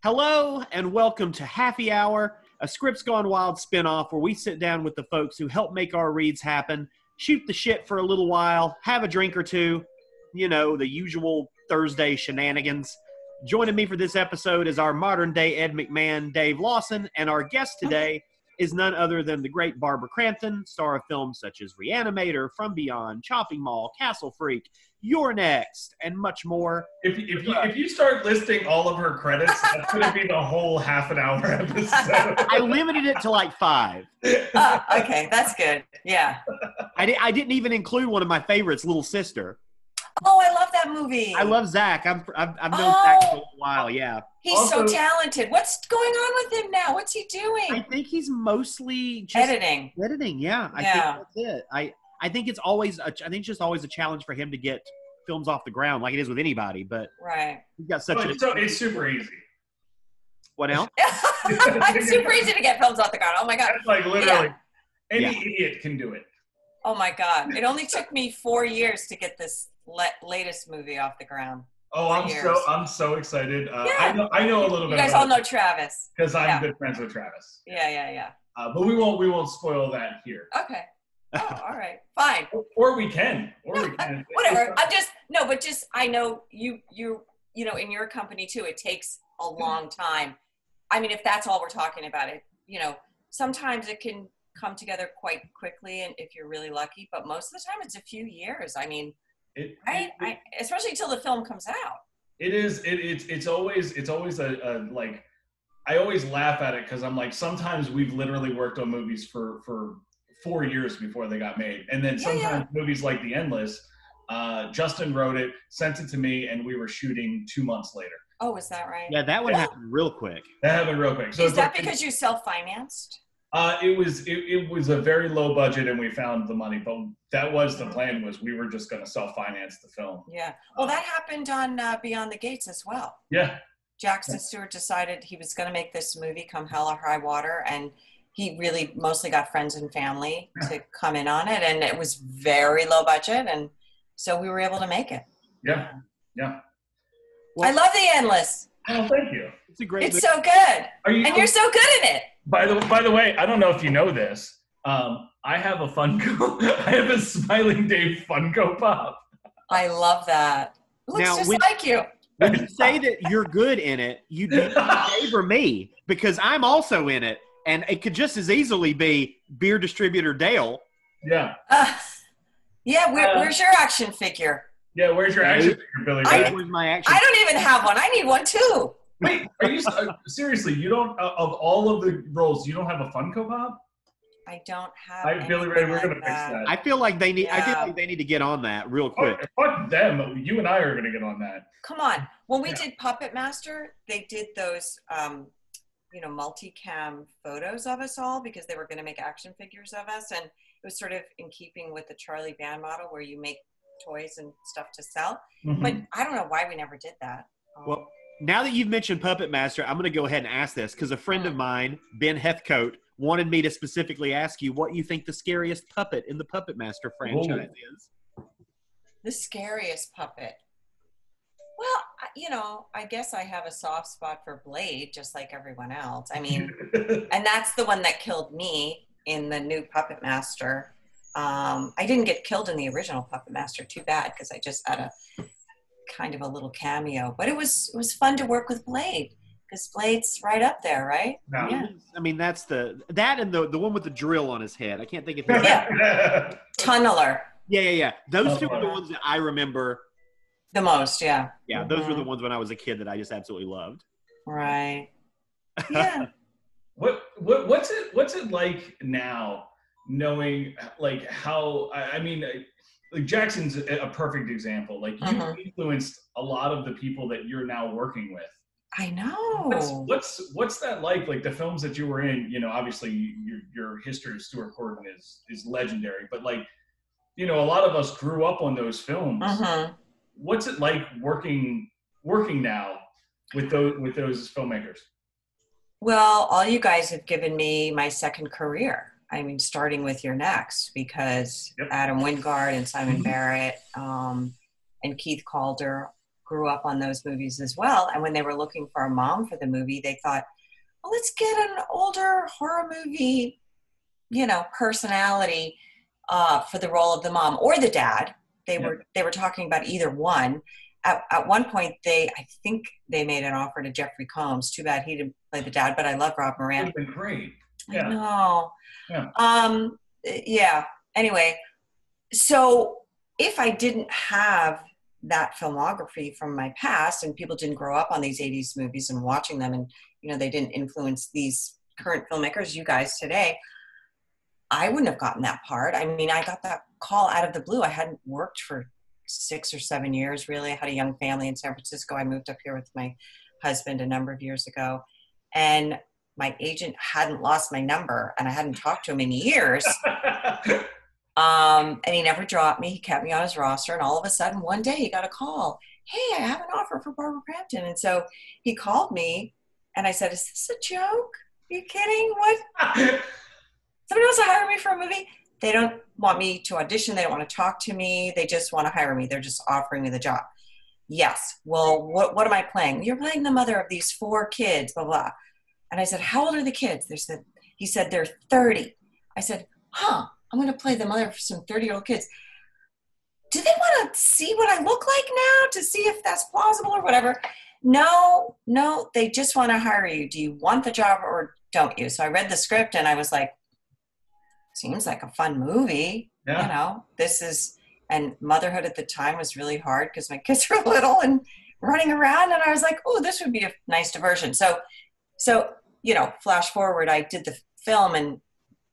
Hello and welcome to Happy Hour, a Scripts Gone Wild spinoff where we sit down with the folks who help make our reads happen, shoot the shit for a little while, have a drink or two, the usual Thursday shenanigans. Joining me for this episode is our modern-day Ed McMahon, Dave Lawson, and our guest today is none other than the great Barbara Crampton, star of films such as Re-Animator, From Beyond, Chopping Mall, Castle Freak, You're Next, and much more. If you start listing all of her credits, that's going to be the whole half-an-hour episode. I limited it to like 5. Okay, that's good. Yeah. I didn't even include one of my favorites, Little Sister. Oh, I love that movie. I love Zach. I've known Zach for a while, yeah. He's also so talented. What's going on with him now? What's he doing? I think he's mostly just editing. Yeah. I think that's it. I think it's just always a challenge for him to get films off the ground, like it is with anybody. But right, he's got it's super easy. What else? It's super easy to get films off the ground. Oh my god! That's like literally any idiot can do it. Oh my god! It only took me 4 years to get this latest movie off the ground. Oh, I'm so excited. I know a little bit. You guys all know Travis because I'm good friends with Travis. Yeah. But we won't spoil that here. Okay. Oh, all right, fine. Or we can. Whatever. I know you in your company too. It takes a long time. I mean, if that's all we're talking about, sometimes it can come together quite quickly, and if you're really lucky. But most of the time, it's a few years. I mean. Especially until the film comes out. It is. It's always a like. I always laugh at it because I'm like, sometimes we've literally worked on movies for 4 years before they got made, and then sometimes movies like The Endless. Justin wrote it, sent it to me, and we were shooting 2 months later. Oh, is that right? Yeah, that would happen real quick. So is that because you self-financed? It was a very low budget and we found the money, but that was the plan, was we were just going to self-finance the film. Yeah. Well, that happened on Beyond the Gates as well. Yeah. Jackson Stewart decided he was going to make this movie come hell or high water, and he really mostly got friends and family to come in on it, and it was very low budget, and so we were able to make it. Yeah. Well, I love The Endless. Oh, thank you. It's a great movie. So good. You're so good in it. By the way, I don't know if you know this. I have a Funko. I have a Smiling Dave Funko Pop. I love that. It looks just like you. When you say that you're good in it, you do Dave or me, because I'm also in it, and it could just as easily be beer distributor Dale. Yeah. Where's your action figure? Yeah, where's your action figure, Billy? Where's my action? I don't even have one. I need one too. Wait, are you seriously? You don't, of all of the roles, you don't have a Funko Pop? I don't have. Billy Ray, we're gonna fix that. I feel like they need. I feel like they need to get on that real quick. Fuck them. You and I are gonna get on that. Come on. When we did Puppet Master, they did those, multicam photos of us all because they were going to make action figures of us, and it was sort of in keeping with the Charlie Band model where you make toys and stuff to sell. Mm-hmm. But I don't know why we never did that. Well, now that you've mentioned Puppet Master, I'm going to go ahead and ask this because a friend of mine, Ben Heathcote, wanted me to specifically ask you what you think the scariest puppet in the Puppet Master franchise is. The scariest puppet. Well, I guess I have a soft spot for Blade, just like everyone else. I mean, and that's the one that killed me in the new Puppet Master. I didn't get killed in the original Puppet Master. Too bad, because I just had a kind of a little cameo. But it was fun to work with Blade, because Blade's right up there, right? No. Yeah. I mean, that's that and the one with the drill on his head. I can't think of his name. Tunneler. Yeah. Those two are the ones that I remember the most. Yeah. Yeah, those were the ones when I was a kid that I just absolutely loved. Right. Yeah. What's it like now, knowing like how like Jackson's a perfect example. Like you influenced a lot of the people that you're now working with. I know. What's that like? Like the films that you were in, obviously your history of Stuart Gordon is legendary, but like, a lot of us grew up on those films. What's it like working now with those filmmakers? Well, all you guys have given me my second career. I mean, starting with You're Next, because Adam Wingard and Simon Barrett and Keith Calder, grew up on those movies as well. And when they were looking for a mom for the movie, they thought, well, let's get an older horror movie, you know, personality for the role of the mom or the dad. They were talking about either one. At one point, I think they made an offer to Jeffrey Combs. Too bad he didn't play the dad, but I love Rob Moran. It would have been great. Yeah. I know. Yeah. Yeah. Anyway, so if I didn't have that filmography from my past and people didn't grow up on these 80s movies and watching them and, you know, they didn't influence these current filmmakers, you guys today, I wouldn't have gotten that part. I mean, I got that call out of the blue. I hadn't worked for 6 or 7 years, really. I had a young family in San Francisco. I moved up here with my husband a number of years ago. And my agent hadn't lost my number, and I hadn't talked to him in years. And he never dropped me. He kept me on his roster. And all of a sudden, one day, he got a call. Hey, I have an offer for Barbara Crampton. And so he called me, and I said, is this a joke? Are you kidding? What? Somebody wants to hire me for a movie? They don't want me to audition. They don't want to talk to me. They just want to hire me. They're just offering me the job. Yes. Well, what am I playing? You're playing the mother of these 4 kids, blah, blah. And I said, how old are the kids? He said, they're 30. I said, I'm going to play the mother of some 30-year-old kids. Do they want to see what I look like now to see if that's plausible or whatever? No, they just want to hire you. Do you want the job or don't you? So I read the script and I was like, seems like a fun movie. Yeah. You know, and motherhood at the time was really hard because my kids were little and running around. And I was like, oh, this would be a nice diversion. So, you know, flash forward, I did the film and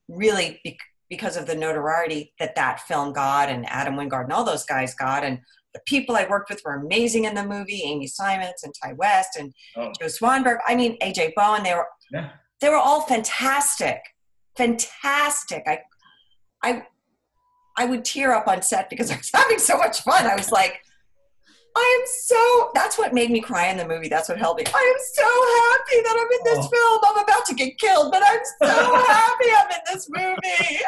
really because of the notoriety that film got and Adam Wingard and all those guys got. And the people I worked with were amazing in the movie, Amy Simons and Ty West and Joe Swanberg. I mean, AJ Bowen, they were all fantastic. Fantastic. I would tear up on set because I was having so much fun. I was like, that's what made me cry in the movie. That's what helped me. I am so happy that I'm in this film. I'm about to get killed, but I'm so happy I'm in this movie.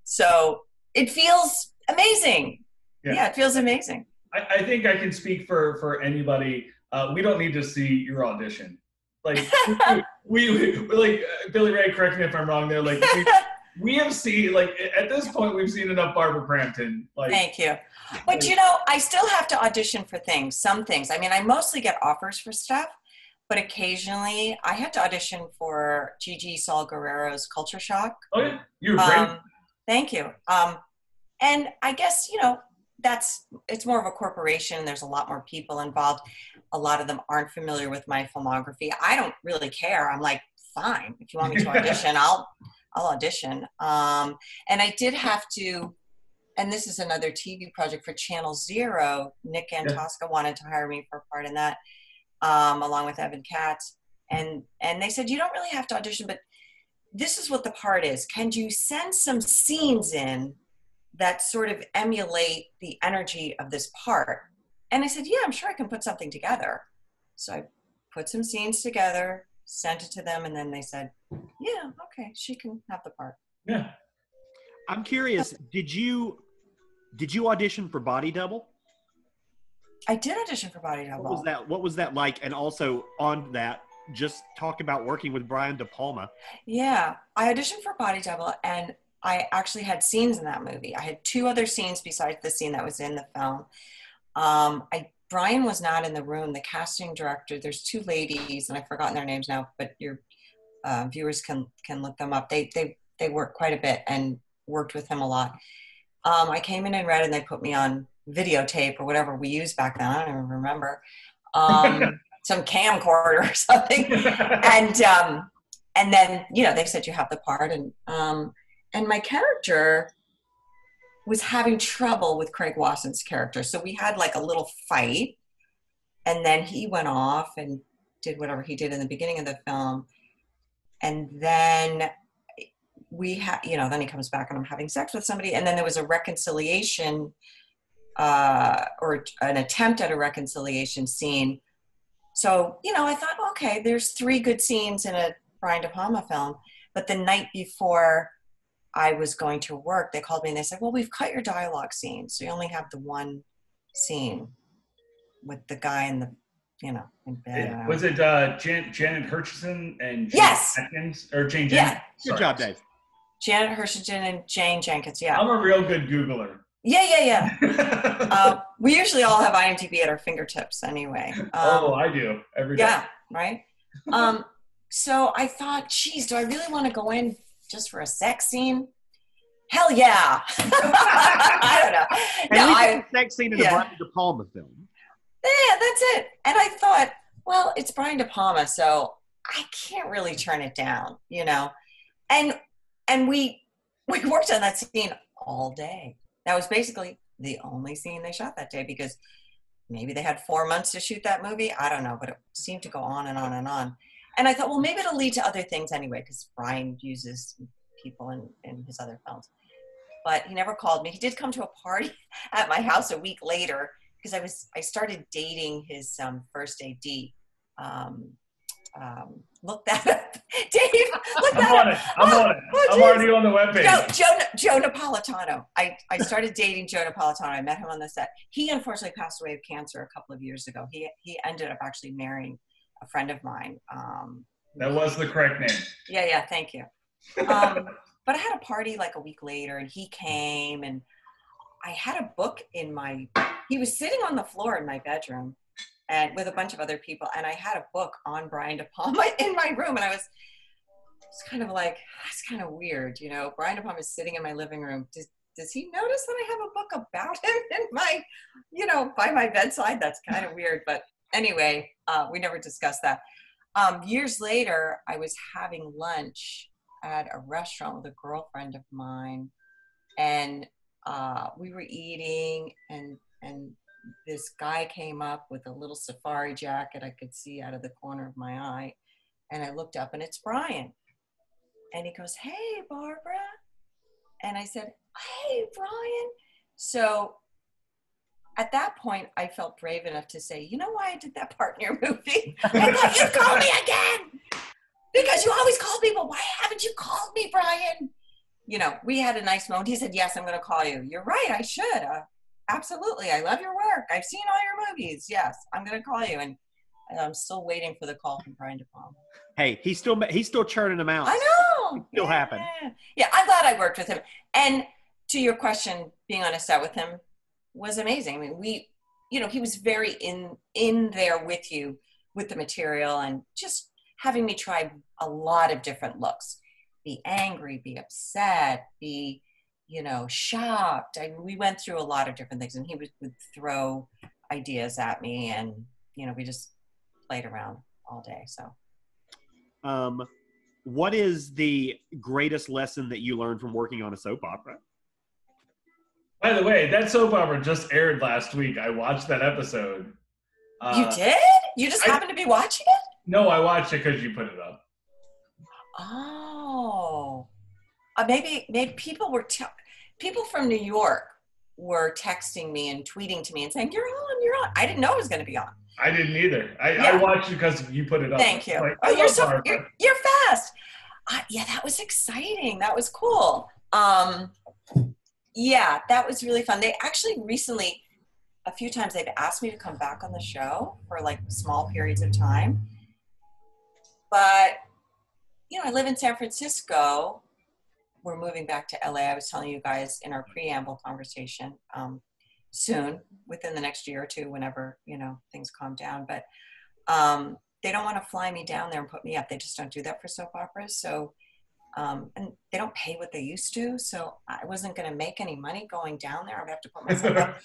So it feels amazing. Yeah, it feels amazing. I think I can speak for anybody. We don't need to see your audition. Like we like Billy Ray, correct me if I'm wrong there. Like we have seen, like at this point we've seen enough Barbara Crampton. Like, thank you. But you know, I still have to audition for some things. I mean, I mostly get offers for stuff, but occasionally I had to audition for Gigi Saul Guerrero's Culture Shock. Oh yeah, you were great. Thank you. And I guess, you know, it's more of a corporation. There's a lot more people involved. A lot of them aren't familiar with my filmography. I don't really care. I'm like, fine, if you want me to audition, I'll audition. And I did have to, and this is another TV project for Channel Zero. Nick Antosca wanted to hire me for a part in that, along with Evan Katz. And they said, you don't really have to audition, but this is what the part is. Can you send some scenes in that sort of emulate the energy of this part? And I said, yeah, I'm sure I can put something together. So I put some scenes together, sent it to them, and then they said, yeah, okay, she can have the part. Yeah. I'm curious, did you audition for Body Double? I did audition for Body Double. What was that like? And also on that, just talk about working with Brian De Palma. Yeah, I auditioned for Body Double, and I actually had scenes in that movie. I had 2 other scenes besides the scene that was in the film. Brian was not in the room. The casting director, there's 2 ladies, and I've forgotten their names now, but your viewers can look them up. They worked quite a bit and worked with him a lot. I came in red, and they put me on videotape or whatever we used back then. I don't even remember. Some camcorder or something. And then, you know, they said you have the part, and my character was having trouble with Craig Wasson's character. So we had like a little fight, and then he went off and did whatever he did in the beginning of the film. And then then he comes back and I'm having sex with somebody. And then there was a reconciliation or an attempt at a reconciliation scene. So, you know, I thought, okay, there's 3 good scenes in a Brian De Palma film. But the night before I was going to work, they called me and they said, well, we've cut your dialogue scene, so you only have the 1 scene. with the guy in the, in bed. Was it Janet Hutchinson and Jane Yes. Jenkins? Or Jane Yeah. Jenkins? Good job, Dave. Janet Hutchinson and Jane Jenkins, yeah. I'm a real good Googler. Yeah. We usually all have IMDb at our fingertips anyway. I do every day. Yeah, right? So I thought, geez, do I really want to go in just for a sex scene? Hell yeah. I don't know. And we did a sex scene in a Brian De Palma film. Yeah, that's it. And I thought, well, it's Brian De Palma, so I can't really turn it down, And we worked on that scene all day. That was basically the only scene they shot that day because maybe they had 4 months to shoot that movie. I don't know, but it seemed to go on and on and on. And I thought, well, maybe it'll lead to other things anyway, because Brian uses people in his other films. But he never called me. He did come to a party at my house a week later because I started dating his first AD. Look that up. Dave, look that up. I'm on it. I'm already on the webpage. Joe Napolitano. I started dating Joe Napolitano. I met him on the set. He unfortunately passed away of cancer a couple of years ago. He ended up actually marrying a friend of mine. That was the correct name. Yeah, thank you. But I had a party like a week later, and he came, and I had a book he was sitting on the floor in my bedroom and with a bunch of other people, and I had a book on Brian De Palma in my room, and I was kind of like, that's kind of weird, Brian De Palma is sitting in my living room. Does he notice that I have a book about him in my, by my bedside? That's kind of weird, but anyway, we never discussed that. Years later, I was having lunch at a restaurant with a girlfriend of mine, and we were eating, and this guy came up with a little safari jacket I could see out of the corner of my eye, and I looked up, and it's Brian, and he goes, "Hey, Barbara," and I said, "Hey, Brian." So at that point, I felt brave enough to say, "You know why I did that part in your movie? I thought you'd call me again. Because you always call people. Why haven't you called me, Brian?" We had a nice moment. He said, "Yes, I'm going to call you." "You're right. I should. Absolutely. I love your work. I've seen all your movies. Yes, I'm going to call you." And I'm still waiting for the call from Brian De Palma. Hey, he's still churning them out. I know. It still happen. Yeah, I'm glad I worked with him. And to your question, being on a set with him was amazing. I mean, he was very in there with you, with the material, and just having me try a lot of different looks. Be angry, be upset, be, shocked. We went through a lot of different things, and he would throw ideas at me, and, we just played around all day, so. What is the greatest lesson that you learned from working on a soap opera? By the way, that soap opera just aired last week. I watched that episode. You did? You just happened to be watching it? No, I watched it because you put it up. Oh. Maybe people from New York were texting me and tweeting to me and saying, you're on. I didn't know it was going to be on. I didn't either. I watched it because you put it up. Thank you. Like, you're fast. Yeah, that was exciting. That was cool. Yeah, that was really fun. They actually recently, a few times, they've asked me to come back on the show for like small periods of time. But, I live in San Francisco. We're moving back to LA. I was telling you guys in our preamble conversation soon, within the next year or two, whenever, things calm down. But they don't want to fly me down there and put me up. They just don't do that for soap operas. So, and they don't pay what they used to. So I wasn't going to make any money going down there. I would have to put myself up.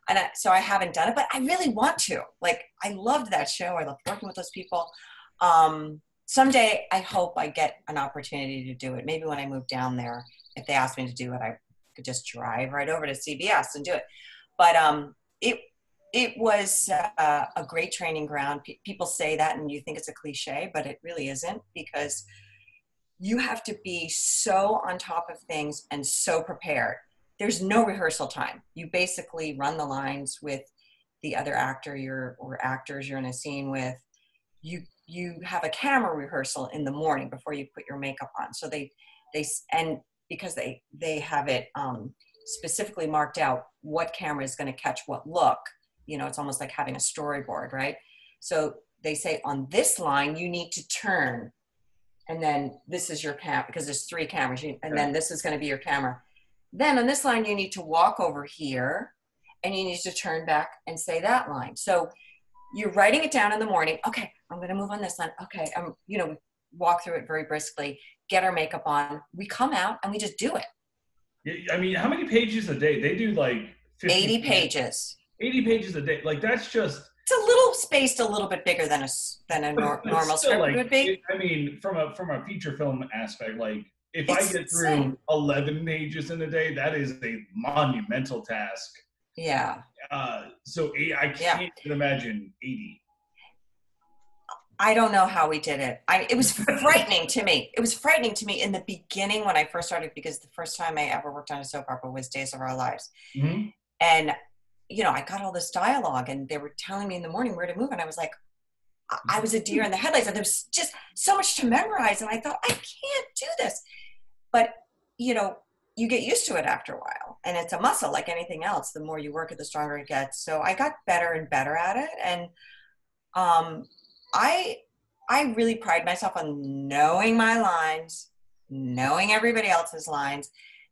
And so I haven't done it, but I really want to. Like, I loved that show. I loved working with those people. Someday I hope I get an opportunity to do it. Maybe when I move down there, if they ask me to do it, I could just drive right over to CBS and do it. But it was a great training ground. People say that and you think it's a cliche, but it really isn't, because you have to be so on top of things and so prepared. There's no rehearsal time. You basically run the lines with the other actor or actors you're in a scene with. You have a camera rehearsal in the morning before you put your makeup on. So and because they have it specifically marked out what camera is going to catch what look, it's almost like having a storyboard, right? So they say on this line, you need to turn. And then this is your camera, because there's 3 cameras. And then this is going to be your camera. Then on this line, you need to walk over here and you need to turn back and say that line. So you're writing it down in the morning. Okay, I'm going to move on this line. Okay, walk through it very briskly, get our makeup on. We come out and we just do it. I mean, how many pages a day? They do like 80 pages. 80 pages a day. Like, that's just... It's a little spaced, a little bit bigger than a normal script would be. I mean, from a feature film aspect, like, if I get through 11 pages in a day, that is a monumental task. Yeah. So I can't even imagine 80. I don't know how we did it. It was frightening to me. It was frightening to me in the beginning when I first started, because the first time I ever worked on a soap opera was Days of Our Lives. Mm-hmm. And, I got all this dialogue and they were telling me in the morning where to move. And I was like, I was a deer in the headlights, and there was just so much to memorize. And I thought, I can't do this. But, you get used to it after a while, and it's a muscle like anything else. The more you work it, the stronger it gets. So I got better and better at it. And I really pride myself on knowing my lines, knowing everybody else's lines,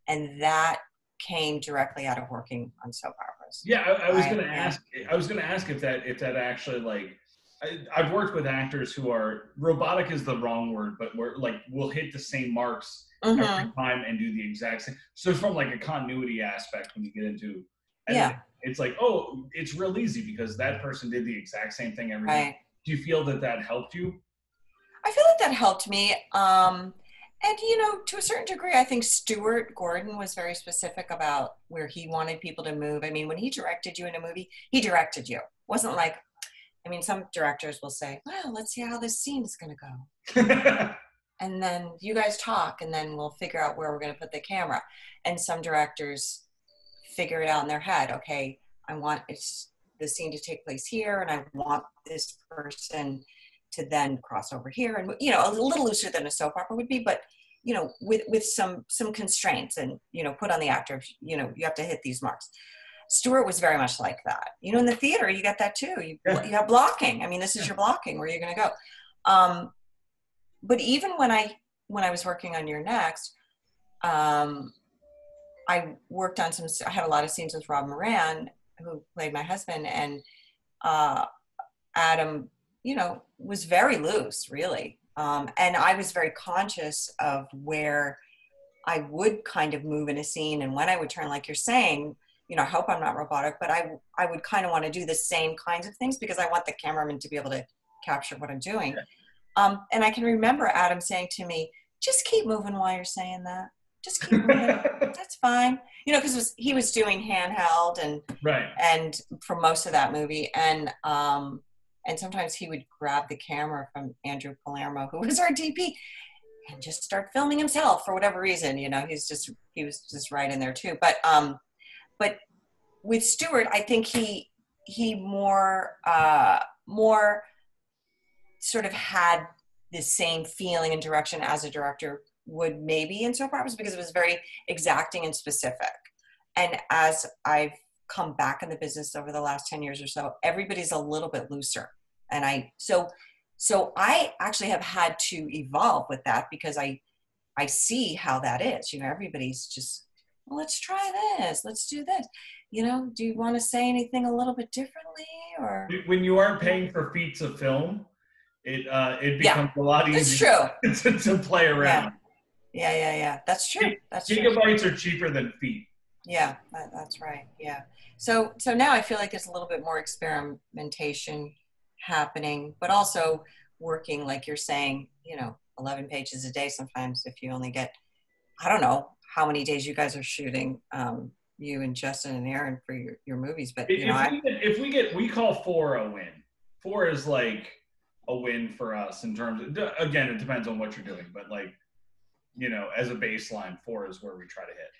and that came directly out of working on soap operas. Yeah, I was going to ask. I was going to ask if that actually, like, I've worked with actors who are, robotic is the wrong word, but we'll hit the same marks every time and do the exact same. So from like a continuity aspect, when you get into, it's like, oh, it's real easy because that person did the exact same thing every time. Do you feel that helped you? I feel that helped me. And, to a certain degree, I think Stuart Gordon was very specific about where he wanted people to move. I mean, when he directed you in a movie, he directed you. It wasn't like, some directors will say, well, let's see how this scene is going to go. And then you guys talk, and then we'll figure out where we're going to put the camera. And some directors figure it out in their head. Okay, I want the scene to take place here, and I want this person to then cross over here. And, a little looser than a soap opera would be, but, with some constraints and, put on the actor, you have to hit these marks. Stuart was very much like that. In the theater, you get that too. You have blocking. This is your blocking, where you're going to go. But even when I was working on Your Next, I worked on I had a lot of scenes with Rob Moran, who played my husband, and Adam, was very loose, really. And I was very conscious of where I would kind of move in a scene and when I would turn, like you're saying. I hope I'm not robotic, but I would kind of want to do the same kinds of things because I want the cameraman to be able to capture what I'm doing. And I can remember Adam saying to me, just keep moving while you're saying that. Just keep moving. That's fine. Because he was doing handheld and for most of that movie. And sometimes he would grab the camera from Andrew Palermo, who was our DP, and just start filming himself for whatever reason. He was just right in there too. But with Stuart, I think he more sort of had the same feeling and direction as a director would maybe in soap operas, because it was very exacting and specific. And as I've come back in the business over the last 10 years or so, everybody's a little bit looser. And so I actually have had to evolve with that, because I see how that is. Everybody's just, well, let's try this. Let's do this. Do you want to say anything a little bit differently? Or when you aren't paying for feats of film, it becomes a lot easier to play around. Yeah. That's true. Gigabytes are cheaper than feet. Yeah, that's right. Yeah. So now I feel like there's a little bit more experimentation happening, but also working, like you're saying, 11 pages a day sometimes if you only get, I don't know how many days you guys are shooting, you and Justin and Aaron for your movies, but we call 4 a win. 4 is like a win for us in terms of, again, it depends on what you're doing, but as a baseline, 4 is where we try to hit.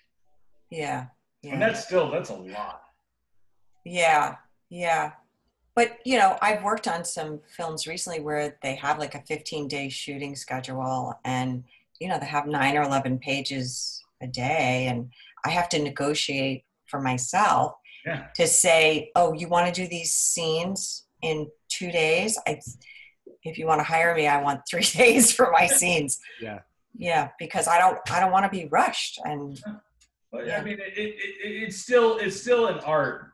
Yeah. And that's a lot. Yeah. But, I've worked on some films recently where they have like a 15-day shooting schedule, and, they have 9 or 11 pages a day, and I have to negotiate for myself. to say, oh, you want to do these scenes in 2 days? If you want to hire me, I want 3 days for my scenes. Yeah, because I don't want to be rushed. And I mean, it's still an art.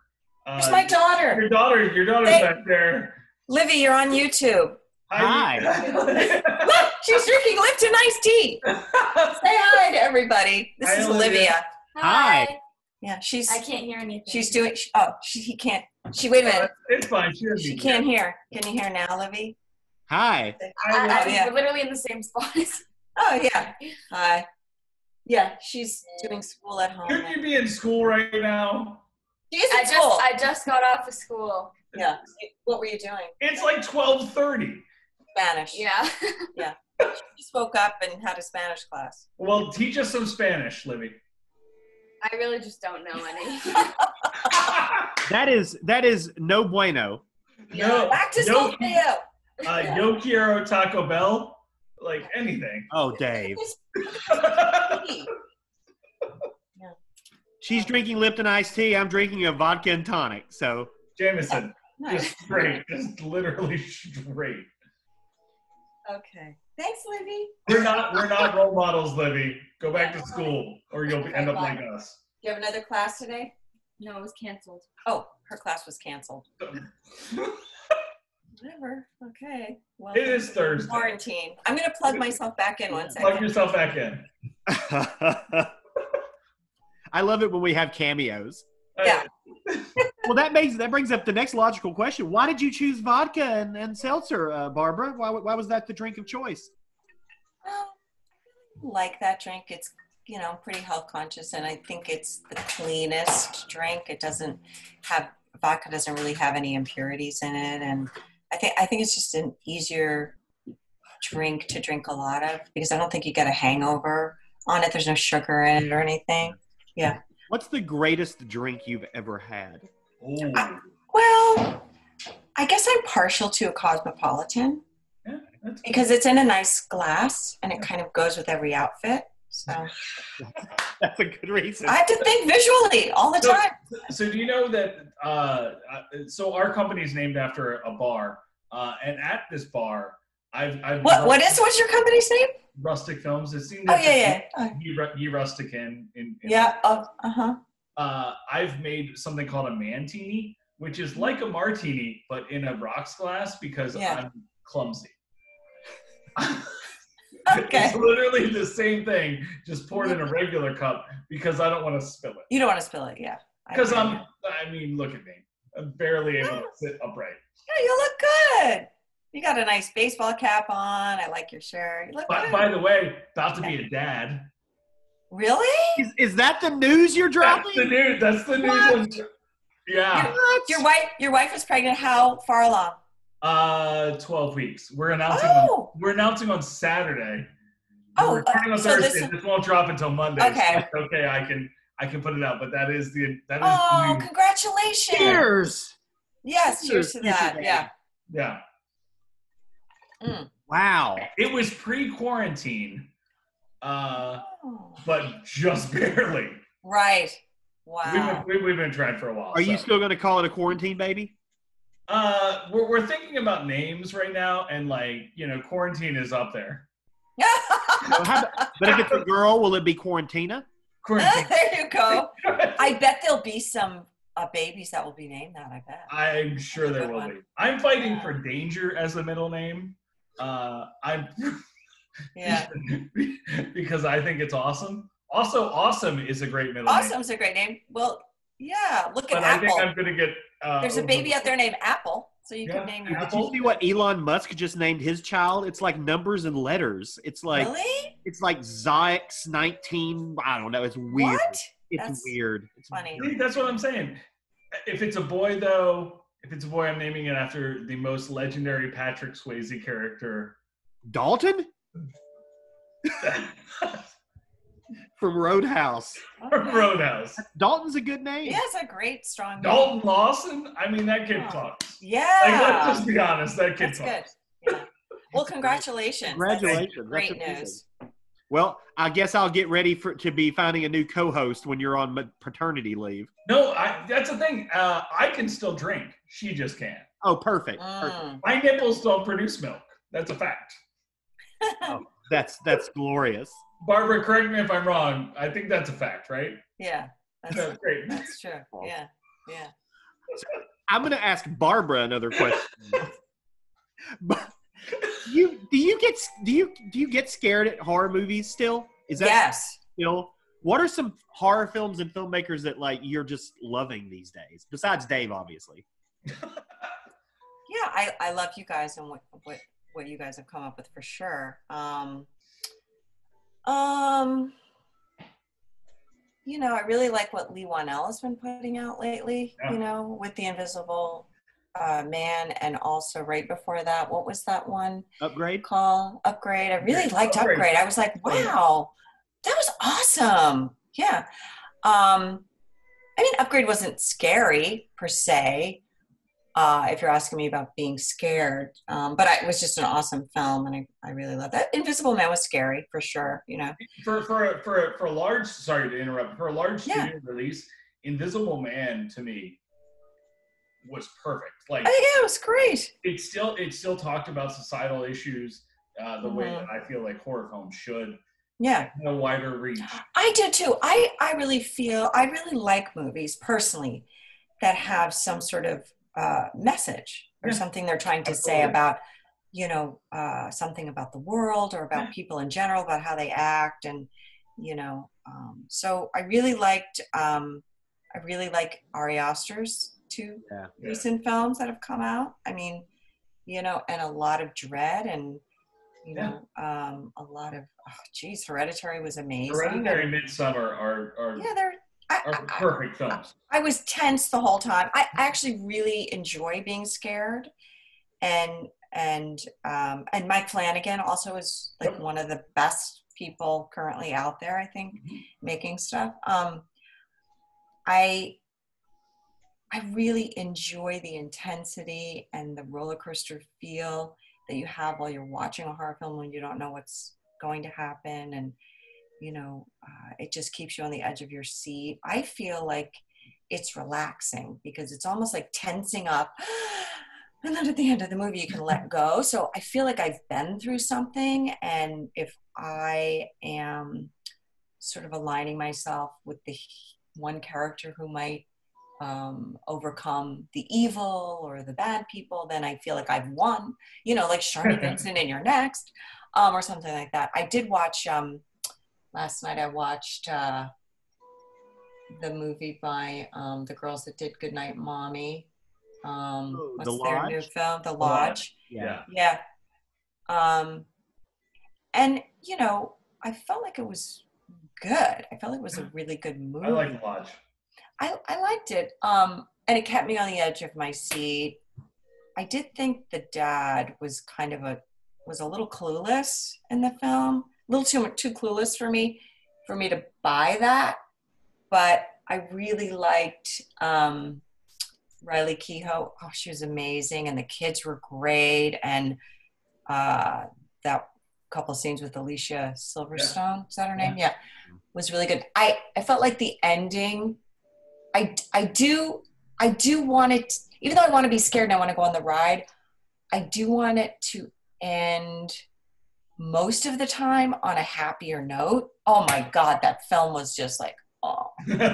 Here's my daughter. Your daughter's back there. Livy, you're on YouTube. Hi. Look, she's drinking Lipton iced tea. Say hi to everybody. This is Olivia. Hi. Yeah, I can't hear anything. She's doing. He can't. Wait a minute. It's fine. She can't hear. Can you hear now, Livy? Hi. We're literally in the same spot. Oh yeah. Hi. Yeah, she's doing school at home. Couldn't you be in school right now? She is in school. I just got off of school. Yeah. What were you doing? It's like 12:30. Spanish. Yeah. Yeah. She just woke up and had a Spanish class. Well, teach us some Spanish, Libby. I really just don't know any. That is no bueno. No. Back to school for you. No quiero Taco Bell. Like anything. Oh, Dave. She's drinking Lipton iced tea. I'm drinking a vodka and tonic. So Jameson, just straight, just literally straight. Okay. Thanks, Livy. We're not role models, Livy. Go back to school, or you'll end up like us. Do you have another class today? No, it was canceled. Oh, her class was canceled. Whatever. Okay. Well, It is Thursday. Quarantine. I'm going to plug myself back in 1 second. Plug yourself back in. I love it when we have cameos. Yeah. Well, that brings up the next logical question. Why did you choose vodka and seltzer, Barbara? Why was that the drink of choice? I like that drink. It's, pretty health conscious, and I think it's the cleanest drink. Vodka doesn't really have any impurities in it, and I think it's just an easier drink to drink a lot of, because I don't think you get a hangover on it. There's no sugar in it or anything. Yeah. What's the greatest drink you've ever had? Well, I guess I'm partial to a Cosmopolitan. Yeah, because it's in a nice glass and it kind of goes with every outfit. So that's a good reason. I have to think visually all the time. So do you know that? So our company is named after a bar, and at this bar, what's your company's name? Rustic Films. It's seen. Ye Rustic in yeah. I've made something called a mantini, which is like a martini but in a rocks glass because I'm clumsy. Okay. It's literally the same thing, just poured in a regular cup because I don't want to spill it. You don't want to spill it, yeah. Because look at me. I'm barely able to sit upright. Yeah, you look good. You got a nice baseball cap on. I like your shirt. You look good. By the way, about to be a dad. Really? Is that the news you're dropping? That's the news. Yeah. Your wife is pregnant. How far along? 12 weeks. We're announcing on Saturday. Oh, we're recording on Thursday. This won't drop until Monday. Okay. So okay, I can put it out, but that is the congratulations. Cheers. Yes, cheers to that. Yeah. Yeah. Wow. It was pre-quarantine, but just barely. Right. Wow. We've been trying for a while. Are you still going to call it a quarantine baby? We're thinking about names right now, and quarantine is up there. But if it's a girl, will it be Quarantina? Quarantine. There you go. I bet there'll be some babies that will be named that. I bet. I'm sure there will be. I'm fighting for Danger as the middle name. Because I think it's awesome. Also, Awesome is a great middle name. Awesome's a great name. Well, yeah. Look at but Apple. I think I'm gonna get. There's a baby out there named Apple, so you can name Did you see what Elon Musk just named his child? It's like numbers and letters. It's like It's like Zyx 19. I don't know. It's weird. What? It's weird. It's funny. See, that's what I'm saying. If it's a boy, I'm naming it after the most legendary Patrick Swayze character. Dalton? From Roadhouse. Roadhouse. Dalton's a good name. Yeah, it's a great, strong name. Dalton Lawson? I mean, that kid talks. Yeah. Let's just be honest. That kid talks. Good. Yeah. Well, congratulations. Congratulations. Great news. Well, I guess I'll get ready to be finding a new co-host when you're on paternity leave. No, that's the thing. I can still drink. She just can't. Oh, perfect. Perfect. My nipples don't produce milk. That's a fact. Oh, that's glorious. Barbara, correct me if I'm wrong. I think that's a fact, right? Yeah, that's great. That's true. Yeah. So I'm going to ask Barbara another question. Do you get scared at horror movies still? Is that yes. Still? What are some horror films and filmmakers that like you're just loving these days? Besides Dave, obviously. Yeah, I love you guys and what you guys have come up with for sure. You know, I really like what Lee Wanell has been putting out lately, you know, with The Invisible Man, and also right before that, what was that one? Upgrade? Upgrade. I really liked Upgrade. I was like, wow, that was awesome. Yeah. I mean, Upgrade wasn't scary per se, if you're asking me about being scared. But it was just an awesome film, and I really loved that. Invisible Man was scary for sure, you know. For a large, sorry to interrupt, for a large studio release, Invisible Man to me was perfect. Like, I think it was great. It still talked about societal issues the way that I feel like horror films should. Yeah. A wider reach. I did too. I really like movies personally that have some sort of message or something they're trying to say about, you know, something about the world or about people in general, about how they act, and, you know, so I really like Ari Aster's two recent films that have come out. I mean, you know, and a lot of dread, and, you know, a lot of, Hereditary was amazing. Hereditary and Midsommar are perfect films. I was tense the whole time. I actually really enjoy being scared, and Mike Flanagan also is like one of the best people currently out there, I think, making stuff. I really enjoy the intensity and the roller coaster feel that you have while you're watching a horror film when you don't know what's going to happen, and, you know, it just keeps you on the edge of your seat. I feel like it's relaxing because it's almost like tensing up, and then at the end of the movie you can let go. So I feel like I've been through something, and if I am sort of aligning myself with the one character who might overcome the evil or the bad people, then I feel like I've won, you know, like Sharni Vincent and You're Next, or something like that. I did watch, last night I watched the movie by the girls that did Goodnight Mommy. What's their new film? The Lodge. Yeah. And, you know, I felt like it was good. I felt like it was a really good movie. I like The Lodge. I liked it. And it kept me on the edge of my seat. I did think the dad was was a little clueless in the film. A little too clueless for me to buy that. But I really liked Riley Keough. Oh, she was amazing. And the kids were great. And that couple scenes with Alicia Silverstone, is that her name? Yeah. Was really good. I felt like the ending, I do want it, even though I want to be scared and I want to go on the ride, I do want it to end most of the time on a happier note. Oh my God, that film was just like, oh. We went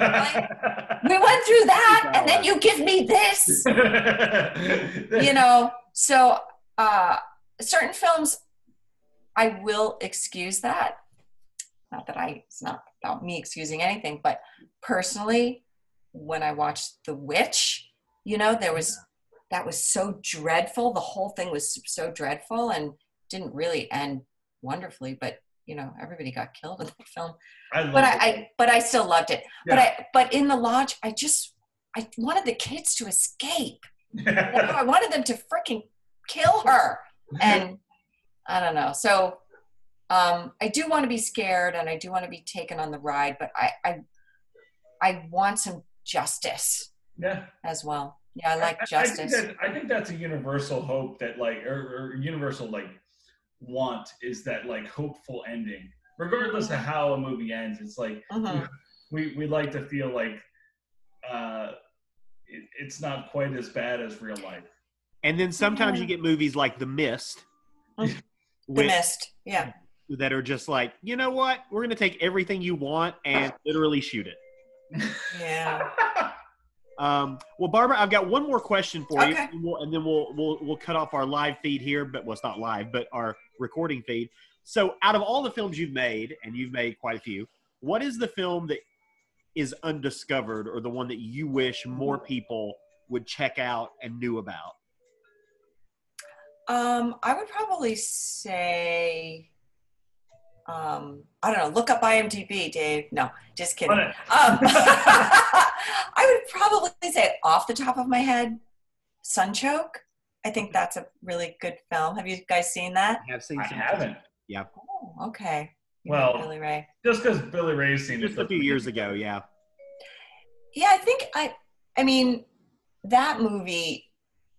through that, and then you give me this. You know, so certain films, I will excuse that. It's not about me excusing anything, but personally, when I watched The Witch, you know, that was so dreadful. The whole thing was so dreadful and didn't really end wonderfully, but, you know, everybody got killed in the film. But I still loved it. Yeah. But in The Lodge, I wanted the kids to escape. I wanted them to freaking kill her. And I don't know. So I do want to be scared, and I do want to be taken on the ride, but I want some justice as well. Yeah, I like justice. I think that's a universal hope that, like, or universal, like, want, is that, like, hopeful ending. regardless of how a movie ends, it's like we like to feel like it's not quite as bad as real life. And then sometimes you get movies like The Mist. The Mist, yeah. That are just like, you know what? We're going to take everything you want and literally shoot it. Yeah. Well, Barbara, I've got one more question for you, Okay. and then we'll cut off our live feed here, but well, it's not live, but our recording feed. So, out of all the films you've made, and you've made quite a few, what is the film that is undiscovered, or the one that you wish more people would check out and knew about? I would probably say, I don't know, look up IMDb, Dave. No, just kidding. I would probably say off the top of my head, Sunchoke. I think that's a really good film. Have you guys seen that? I have seen. I haven't. Yeah. Oh, okay. Well, Billy Ray. Just because Billy Ray's seen it Just a few years ago, yeah. Yeah, I think I mean, that movie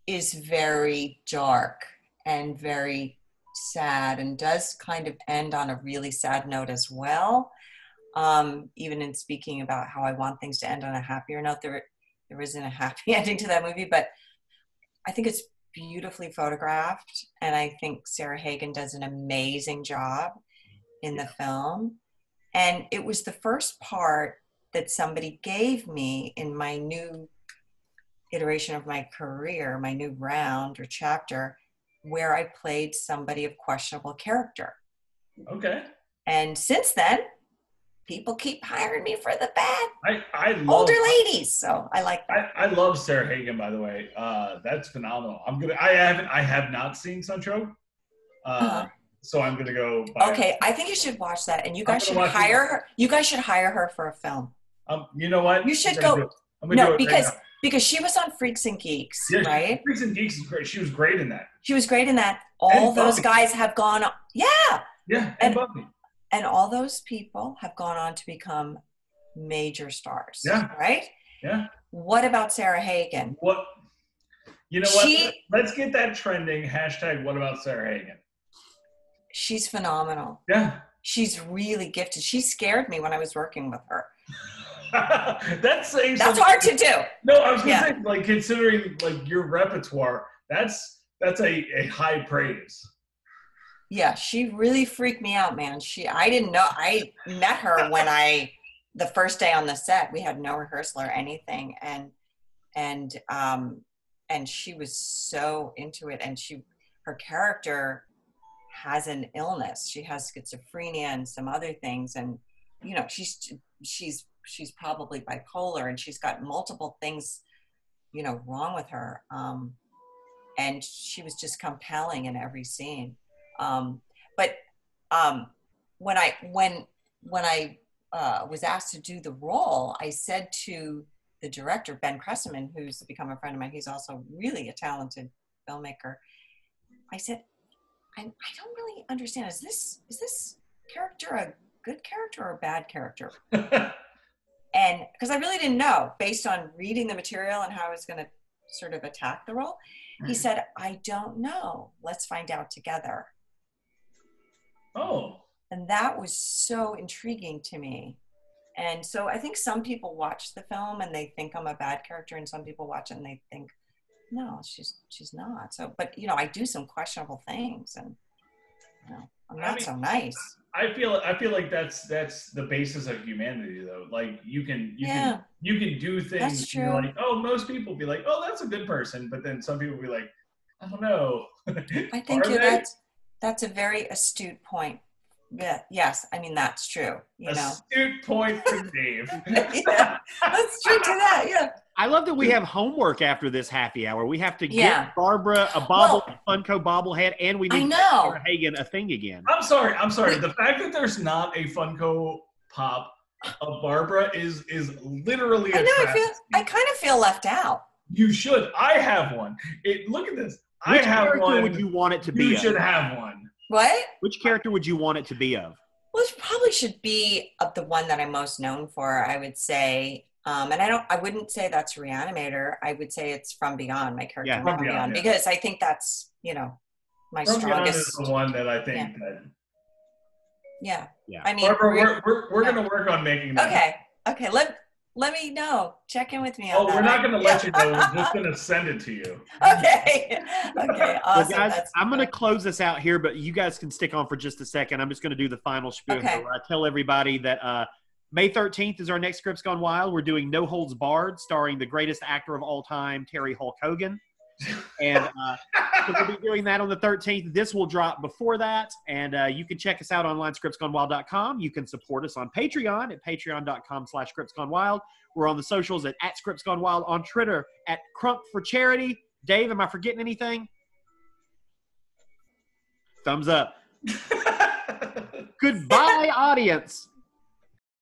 is very dark and very sad, and does kind of end on a really sad note as well. Even in speaking about how I want things to end on a happier note, there isn't a happy ending to that movie, but I think it's beautifully photographed, and I think Sarah Hagen does an amazing job in the film. And it was the first part that somebody gave me in my new iteration of my career, my new round or chapter, where I played somebody of questionable character. Okay. And since then, people keep hiring me for the bad I love older ladies. So I like that. I love Sarah Hagen, by the way. That's phenomenal. I have not seen Sunchoke. So I'm gonna go buy Okay, it. I think you should watch that, and you guys should hire her. You guys should hire her for a film. You know what? You should I'm go. gonna do it right now. Because she was on Freaks and Geeks, Yeah, right? Freaks and Geeks is great. She was great in that. She was great in that. All And those Buffy. guys have gone on. Yeah. Yeah, and Buffy. And all those people have gone on to become major stars. Yeah. Right? Yeah. What about Sarah Hagen? What? You know what? Let's get that trending. # What about Sarah Hagen? She's phenomenal. Yeah. She's really gifted. She scared me when I was working with her. That's saying That's something. hard to do. No, I was gonna say, like, considering like your repertoire, that's a high praise. Yeah, she really freaked me out, man. I didn't know. I met her the first day on the set. We had no rehearsal or anything, and she was so into it. And her character has an illness. She has schizophrenia and some other things, and you know, she's probably bipolar, and she's got multiple things, you know, wrong with her. And she was just compelling in every scene. But when I was asked to do the role, I said to the director, Ben Cresseman, who's become a friend of mine, he's also really a talented filmmaker. I said, I don't really understand. Is this character a good character or a bad character? And because I really didn't know, based on reading the material and how I was going to sort of attack the role, he said, I don't know. Let's find out together. Oh. And that was so intriguing to me. And so I think some people watch the film and they think I'm a bad character, and some people watch it and they think, no, she's not. So, but you know, I do some questionable things, and you know, I'm not so nice. I feel like that's the basis of humanity, though. Like you can do things. That's true. And you're like, oh, most people be like, oh, that's a good person, but then some people be like, I don't know. I think that's a very astute point. Yeah. Yes. I mean, that's true. You know, astute point for Dave. Yeah, let's drink to that. Yeah. I love that we have homework after this happy hour. We have to get Barbara a Funko bobblehead, and we need Sarah Hagen a thing again. I'm sorry. The fact that there's not a Funko Pop of Barbara is literally. I know. I kind of feel left out. You should. I have one. Look at this. Which I have character one. would you want it to be? You should have one. What? Which character would you want it to be of? Well, it probably should be of the one that I'm most known for, I would say. And I wouldn't say that's Re-Animator. I would say it's From Beyond, my character From Beyond, because I think that's, you know, my From strongest. Beyond is the one that I think that. Yeah. Yeah. I mean, Barbara, we're going to work on making that. Okay. Let me know. Check in with me on Oh, that. we're not going to let you know. We're just going to send it to you. Okay. Well, Awesome. guys, I'm going to close this out here, but you guys can stick on for just a second. I'm just going to do the final spiel here where I tell everybody that May 13th is our next Scripts Gone Wild. We're doing No Holds Barred, starring the greatest actor of all time, Terry Hulk Hogan. And so we'll be doing that on the 13th. This will drop before that. And you can check us out online, scriptsgonewild.com. You can support us on Patreon at patreon.com/scriptsgonewild. We're on the socials at @scriptsgonewild, on Twitter at Crump for Charity. Dave, am I forgetting anything? Thumbs up. Goodbye, audience.